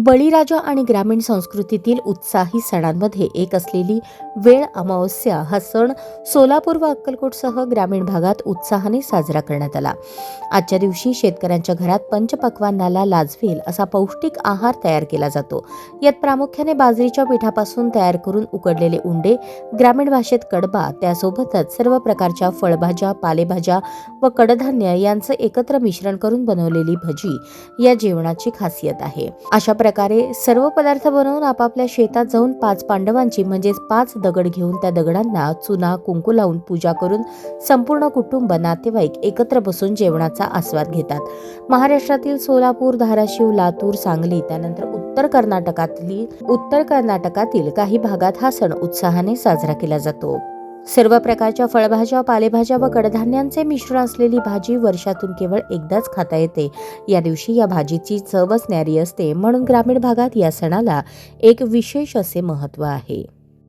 बळीराजा आणि ग्रामीण संस्कृतीतील उत्साही सणांमध्ये एक असलेली वेळ अमावस्या हा सण सोलापूर व अक्कलकोटसह ग्रामीण भागात उत्साहाने साजरा करण्यात आला। आजच्या दिवशी शेतकऱ्यांच्या घरात पंचपक्वान्नाला लाजवेल असा पौष्टिक आहार तयार केला जातो। यात प्रामुख्याने बाजरीच्या पिठापासून तयार करून उकडलेले उंडे, ग्रामीण भाषेत कडबा, त्यासोबतच सर्व प्रकारच्या फळभाज्या, पालेभाज्या व कडधान्य यांचं एकत्र मिश्रण करून बनवलेली भजी या जेवणाची खासियत आहे। अशा प्रकारे सर्व पदार्थ बनवून आपापल्या शेतात जाऊन 5 पांडवांची म्हणजेच 5 दगड घेऊन त्या दगडांना चुना कुंकू लावून पूजा करून संपूर्ण कुटुंब नातेवाईक एकत्र बसून जेवणाचा आस्वाद घेतात। महाराष्ट्रातील सोलापूर, धाराशिव, लातूर, सांगली त्यानंतर उत्तर कर्नाटकातील काही भागात हा सण उत्साहाने साजरा केला जातो। सर्व प्रकारच्या फळभाज्या, पालेभाज्या व कडधान्यांचे मिश्रण असलेली भाजी वर्षातून केवळ एकदाच खाता येते। या दिवशी या भाजीची चवच न्यारी असते, म्हणून ग्रामीण भागात या सणाला एक विशेष असे महत्त्व आहे।